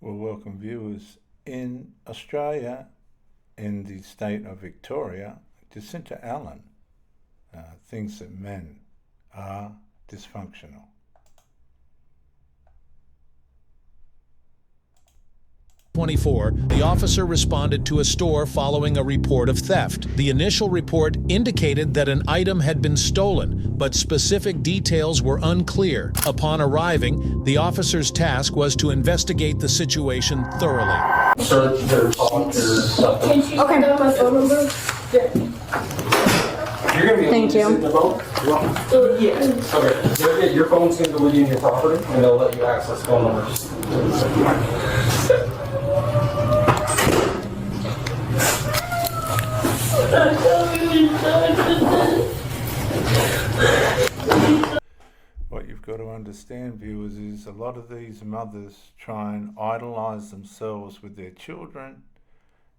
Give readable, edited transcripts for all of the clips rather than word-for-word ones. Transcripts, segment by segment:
Well, welcome viewers. In Australia, in the state of Victoria, Jacinta Allen thinks that men are dysfunctional. The officer responded to a store following a report of theft. The initial report indicated that an item had been stolen, but specific details were unclear. Upon arriving, the officer's task was to investigate the situation thoroughly. Okay. My phone number? You're gonna be Thank able to you. sit in the boat? Yes. Okay. Your phone's gonna go with you in your property, and they'll let you access phone numbers. What you've got to understand, viewers, is a lot of these mothers try and idolize themselves with their children.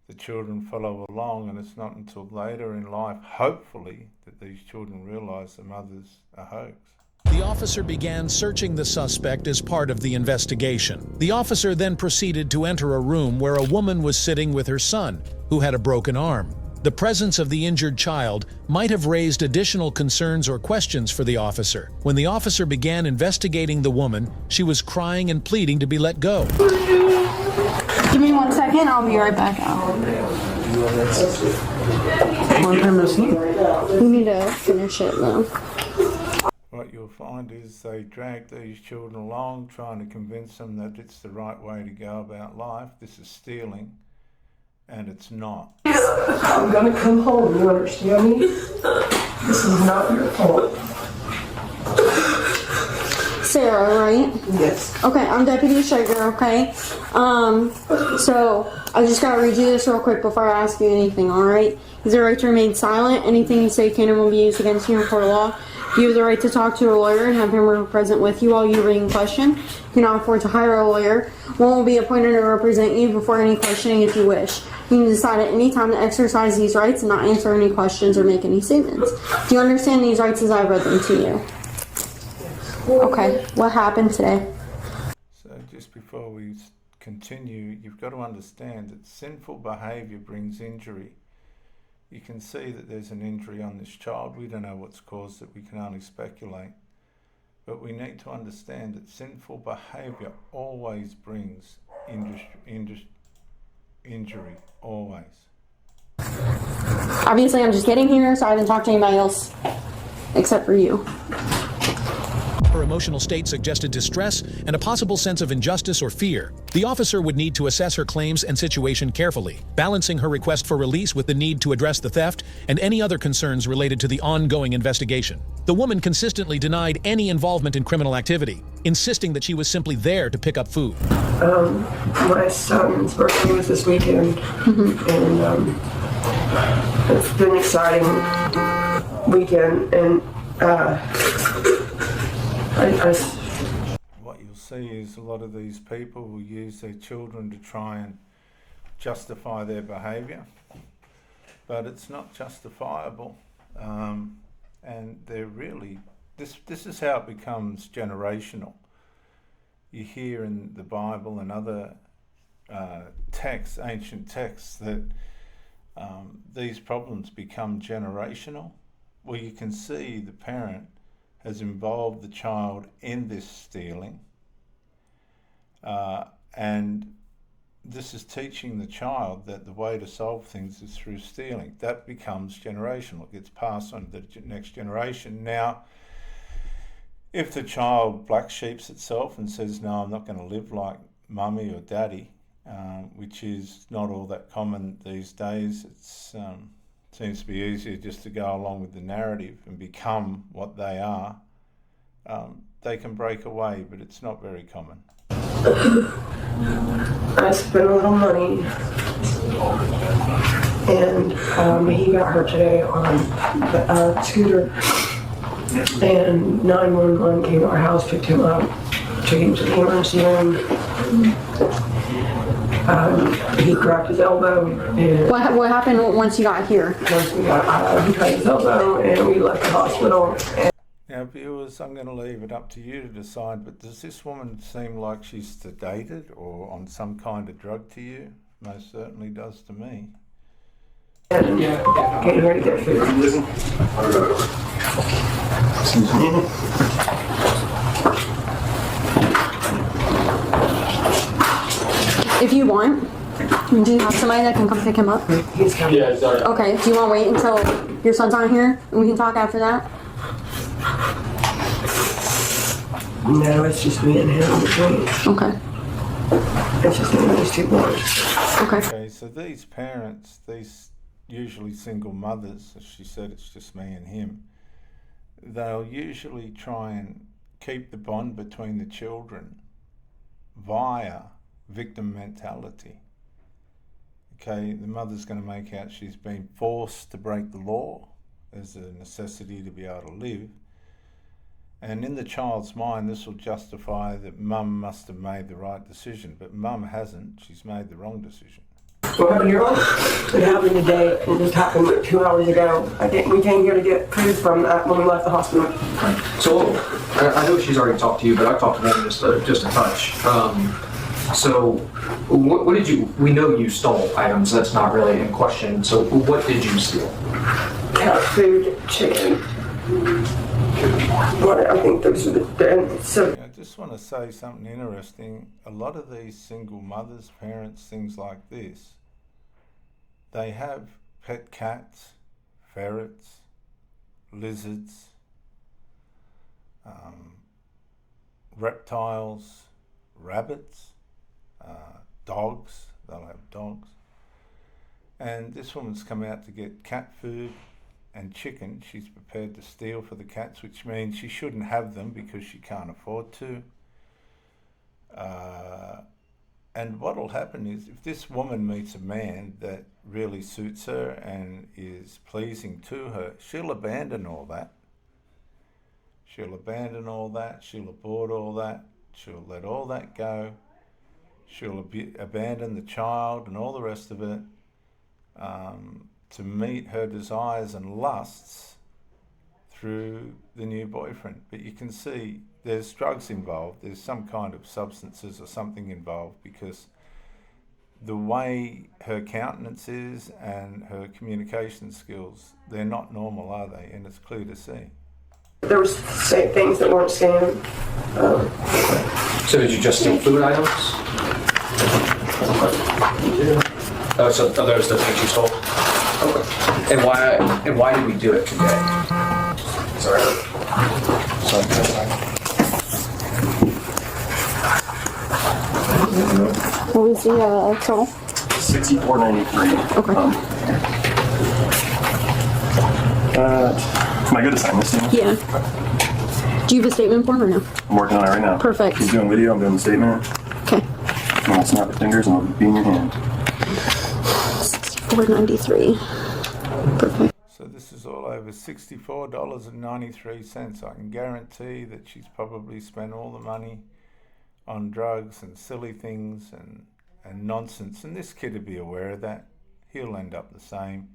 The children follow along, and it's not until later in life, hopefully, that these children realize the mothers are hoax. The officer began searching the suspect as part of the investigation. The officer then proceeded to enter a room where a woman was sitting with her son, who had a broken arm. The presence of the injured child might have raised additional concerns or questions for the officer. When the officer began investigating the woman, she was crying and pleading to be let go. Give me 1 second, I'll be right back out. We need to finish it though. What you'll find is they drag these children along, trying to convince them that it's the right way to go about life. This is stealing, and it's not. I'm gonna come home, you understand me? This is not your fault. Sarah, right? Yes. Okay, I'm Deputy Sugar, okay? So I just gotta read you this real quick before I ask you anything, alright? You have the right to remain silent. Anything you say can and will be used against you in court of law. You have the right to talk to a lawyer and have him present with you while you read in question. You cannot afford to hire a lawyer. One will be appointed to represent you before any questioning if you wish. You can decide at any time to exercise these rights and not answer any questions or make any statements. Do you understand these rights as I read them to you? Okay, what happened today? So just before we continue, you've got to understand that sinful behaviour brings injury. You can see that there's an injury on this child. We don't know what's caused it. We can only speculate. But we need to understand that sinful behaviour always brings injury, always. Obviously, I'm just getting here, so I haven't talked to anybody else except for you. Her emotional state suggested distress and a possible sense of injustice or fear. The officer would need to assess her claims and situation carefully, balancing her request for release with the need to address the theft and any other concerns related to the ongoing investigation. The woman consistently denied any involvement in criminal activity, insisting that she was simply there to pick up food. My son's birthday was this weekend, and it's been an exciting weekend, and What you'll see is a lot of these people will use their children to try and justify their behaviour, but it's not justifiable, and they're really, this is how it becomes generational. You hear in the Bible and other texts, ancient texts, that these problems become generational. Well, you can see the parent has involved the child in this stealing, and this is teaching the child that the way to solve things is through stealing. That becomes generational. It gets passed on to the next generation. Now, if the child black sheeps itself and says, no, I'm not going to live like mummy or daddy, which is not all that common these days, it's seems to be easier just to go along with the narrative and become what they are. They can break away, but it's not very common. I spent a little money, and he got hurt today on a scooter, and 911 came to our house, picked him up, took him to the emergency room. He cracked his elbow. And What happened once you got here? once we got he cracked his elbow, and we left the hospital. Now, Now, viewers, I'm going to leave it up to you to decide, but does this woman seem like she's sedated or on some kind of drug to you? Most certainly does to me. Getting ready to get food. If you want, do you have somebody that can come pick him up? He's coming. Yeah, sorry. Okay, do you want to wait until your son's on here and we can talk after that? No, it's just me and him between. Okay. It's just me and these two boys. Okay. Okay, so these parents, these usually single mothers, as she said, it's just me and him, they'll usually try and keep the bond between the children via victim mentality. Okay, the mother's going to make out she's been forced to break the law as a necessity to be able to live. And in the child's mind, this will justify that mum must have made the right decision, but mum hasn't. She's made the wrong decision. What happened here? It happened today. It just happened 2 hours ago. We came here to get food from that when we left the hospital. So I know she's already talked to you, but I've talked to them just a touch. So what did you? We know you stole items. That's not really in question. So what did you steal? Cat food, chicken. What I think those are the so. I just want to say something interesting. A lot of these single mothers, parents, things like this, they have pet cats, ferrets, lizards, reptiles, rabbits, dogs. They'll have dogs. And this woman's come out to get cat food and chicken. She's prepared to steal for the cats, which means she shouldn't have them because she can't afford to. And what will happen is, if this woman meets a man that really suits her and is pleasing to her, she'll abandon all that. She'll abandon all that. She'll abort all that. She'll let all that go. She'll abandon the child and all the rest of it to meet her desires and lusts through the new boyfriend. But you can see there's drugs involved. There's some kind of substances or something involved, because the way her countenance is and her communication skills, they're not normal, are they? And it's clear to see. There was things that weren't scanned. So did you just steal food items? So are those the things you stole? Okay. And why did we do it today? Sorry. What was the total? $64.93. Okay. Am I good to sign this thing? Yeah. Do you have a statement form or no? I'm working on it right now. Perfect. He's doing video, I'm doing the statement. Okay. I'm gonna snap the fingers and it'll be in your hand. $64.93. Perfect. So this is all over $64.93. I can guarantee that she's probably spent all the money on drugs and silly things and nonsense. And this kid will be aware of that. He'll end up the same,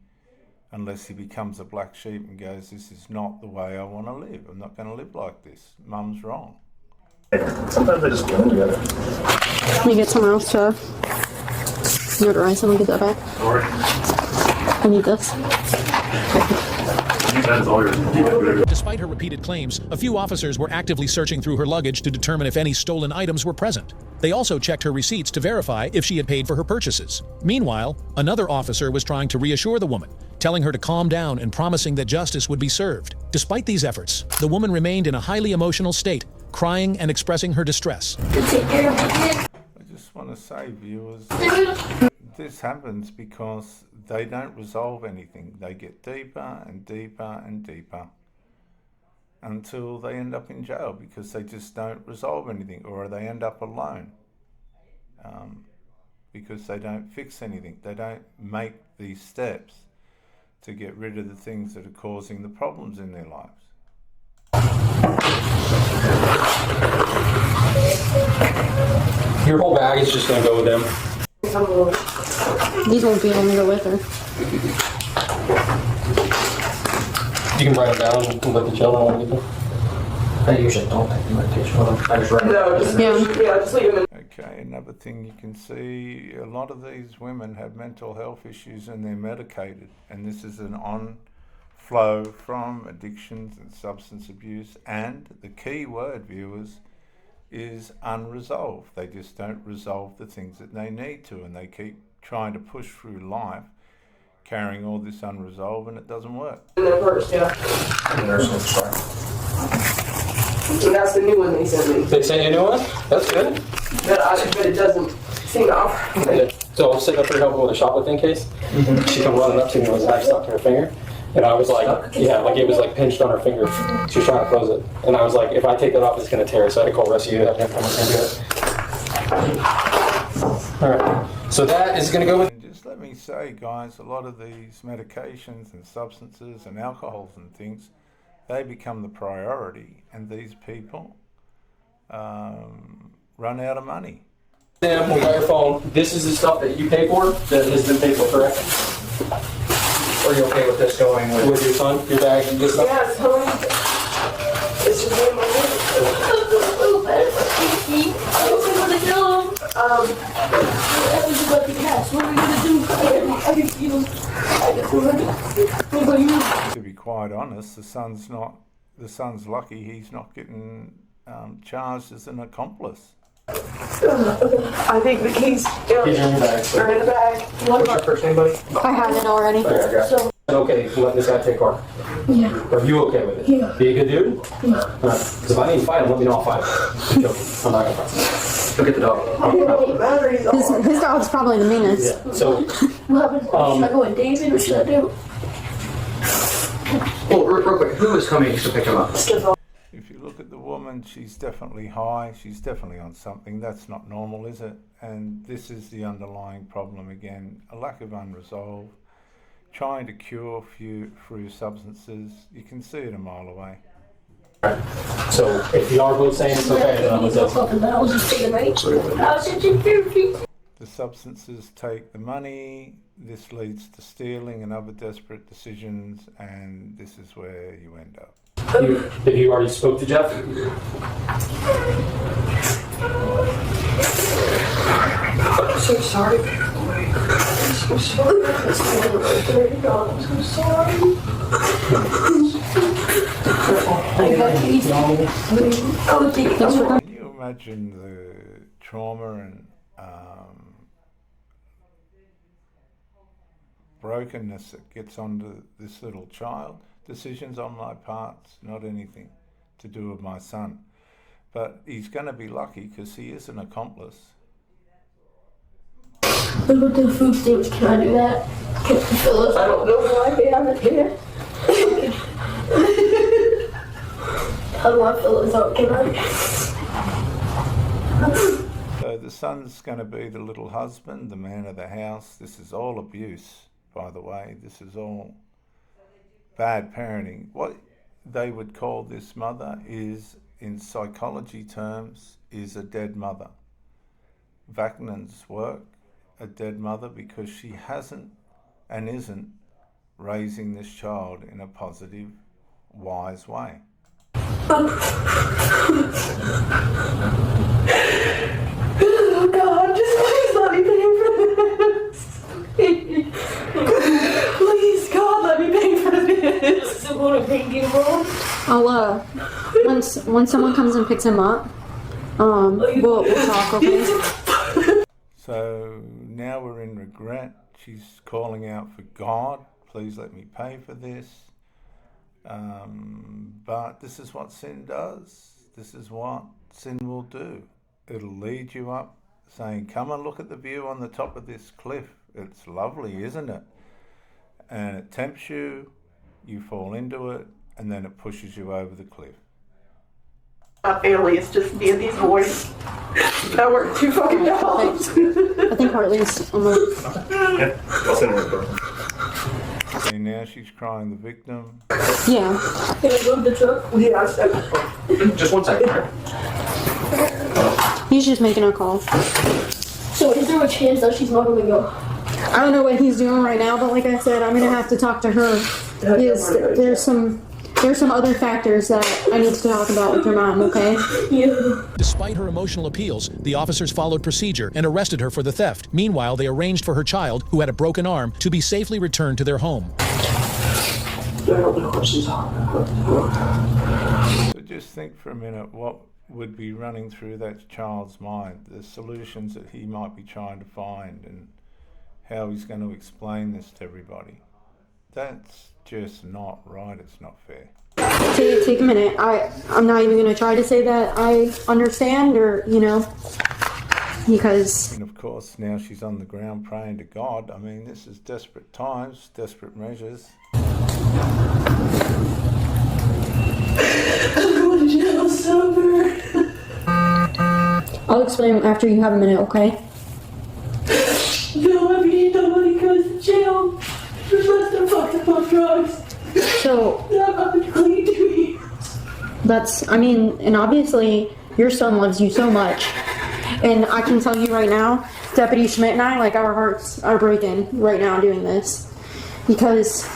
unless he becomes a black sheep and goes, this is not the way I want to live. I'm not going to live like this. Mum's wrong. Sometimes they just blend together. Let me get someone else to notarize and I'll get that back. I need this. That is all yours. Despite her repeated claims, a few officers were actively searching through her luggage to determine if any stolen items were present. They also checked her receipts to verify if she had paid for her purchases. Meanwhile, another officer was trying to reassure the woman, telling her to calm down and promising that justice would be served. Despite these efforts, the woman remained in a highly emotional state, crying and expressing her distress. I just want to say, viewers, this happens because they don't resolve anything. They get deeper and deeper and deeper until they end up in jail because they just don't resolve anything, or they end up alone because they don't fix anything. They don't make these steps to get rid of the things that are causing the problems in their lives. Your whole bag is just gonna go with them. These won't be able to go with her. You can write them down and let the children get them. I usually don't take the medication with them. I just write it. No, just, Yeah. just leave him in. Okay, another thing you can see, a lot of these women have mental health issues and they're medicated, and this is an on-flow from addictions and substance abuse, and the key word, viewers, is unresolved. They just don't resolve the things that they need to, and they keep trying to push through life carrying all this unresolved, and it doesn't work. In there first, yeah. And there's some sorry. And that's the new one they sent me. They sent you a new one? That's good. But it doesn't seem to offer. So I was sitting up here helping with a shoplifting case. She come running up to me and was like stuck to her finger. And I was like, yeah, like it was like pinched on her finger. She was trying to close it. And I was like, if I take that off, it's going to tear. So I had to call rescue and have him come and do it. All right. So that is going to go with. And just let me say, guys, a lot of these medications and substances and alcohols and things, they become the priority, and these people run out of money. Sam, we got your phone. This is the stuff that you pay for that has been paid for, correct? Are you okay with this going with your son, your bag, and this stuff? Yeah, it's totally. It's just me and my I don't want to go. That was about the cats. What are we gonna do? I can feel. I just want to. What about you? To be quite honest, the son's lucky he's not getting charged as an accomplice. I think the keys Keys are in your bag. are in the bag. What's your first name, buddy? I had it already. Okay, I got it. Okay, let this guy take part. Yeah. Are you okay with it? Yeah. Be a good dude? Yeah. Alright. Because if I need to fight him, let me know I'll fight him. I'm not gonna fight him. Go get the dog. Batteries His dog's probably the meanest. Yeah. So, What happens? Should I go with David or should I do? well, real quick, who is coming to pick him up? If you look at the woman, she's definitely high. She's definitely on something. That's not normal, is it? And this is the underlying problem again, a lack of unresolved. Trying to cure through substances. You can see it a mile away. So, if you are both saying it's okay, then I'm I was just thinking, right? I was just therapy. The substances take the money. This leads to stealing and other desperate decisions, and this is where you end up. Have you already spoke to Jeff? I'm so sorry. I'm so sorry. I'm so sorry. I got these. Oh, thank you. Can you imagine the trauma and brokenness that gets onto this little child? Decisions on my parts, not anything to do with my son. But he's going to be lucky because he is an accomplice. What about the food stamps? Can I do that? Can Phyllis? I don't know why they haven't here. How do I fill this out? Can I? So the son's going to be the little husband, the man of the house. This is all abuse, by the way. This is all bad parenting. What they would call this mother is, in psychology terms, is a dead mother. Vaknin's work, a dead mother, because she hasn't and isn't raising this child in a positive, wise way. Oh God, just please let me pay for this. Please, God, let me pay for this. I'm gonna thank you, bro. I'll when someone comes and picks him up, we'll talk, okay? So now we're in regret. She's calling out for God. Please let me pay for this. But this is what sin does. This is what sin will do. It'll lead you up saying, come and look at the view on the top of this cliff. It's lovely, isn't it? And it tempts you, you fall into it, and then it pushes you over the cliff. My family is just me and these boys. I work 2 fucking jobs. I think Hartley's almost. Yeah, I'll send her a photo. See, now she's crying the victim. Yeah. Can I go to the truck? Yeah, I said. Just 1 second. He's just making a call. So is there a chance that she's not gonna go? I don't know what he's doing right now, but like I said, I'm gonna have to talk to her. There's some there's some other factors that I need to talk about with your mom, okay? Yeah. Despite her emotional appeals, the officers followed procedure and arrested her for the theft. Meanwhile, they arranged for her child, who had a broken arm, to be safely returned to their home. I don't know what she's talking about. So just think for a minute what would be running through that child's mind, the solutions that he might be trying to find, and how he's going to explain this to everybody. That's just not right. It's not fair. Take a minute. I'm not even going to try to say that I understand or, because... And of course, now she's on the ground praying to God. I mean, this is desperate times, desperate measures. I'm going to jail sober. I'll explain after you have a minute, okay? No, every day nobody goes to jail. There's less than fucked up on drugs. So, Now I'm going to clean to me. and obviously your son loves you so much. And I can tell you right now, Deputy Schmidt and I, like, our hearts are breaking right now doing this. Because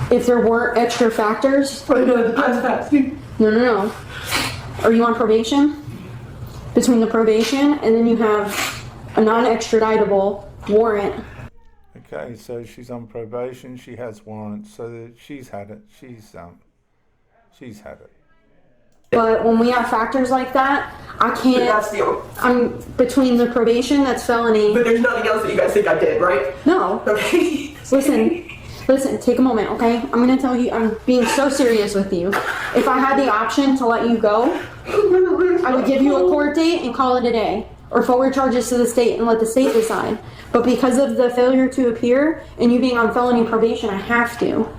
if there weren't extra factors... No. Are you on probation? Between the probation and then you have a non-extraditable warrant. Okay, so she's on probation, she has warrants, so that she's had it. She's had it. But when we have factors like that, I can't... That's the... I'm between the probation, that's felony. But there's nothing else that you guys think I did, right? No. Okay. Listen, take a moment, okay? I'm gonna tell you, I'm being so serious with you. If I had the option to let you go, I would give you a court date and call it a day. Or forward charges to the state and let the state decide. But because of the failure to appear and you being on felony probation, I have to.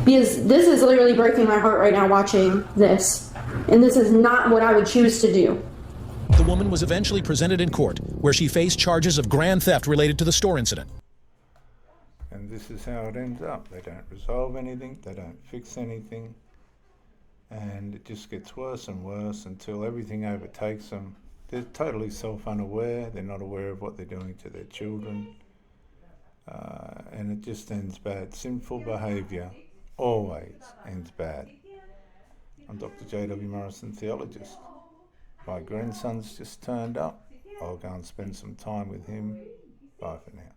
Because this is literally breaking my heart right now watching this. And this is not what I would choose to do. The woman was eventually presented in court, where she faced charges of grand theft related to the store incident. And this is how it ends up. They don't resolve anything, they don't fix anything, and it just gets worse and worse until everything overtakes them. They're totally self-unaware, they're not aware of what they're doing to their children, and it just ends bad. Sinful behaviour always ends bad. I'm Dr. J.W. Morrison, theologist. My grandson's just turned up. I'll go and spend some time with him. Bye for now.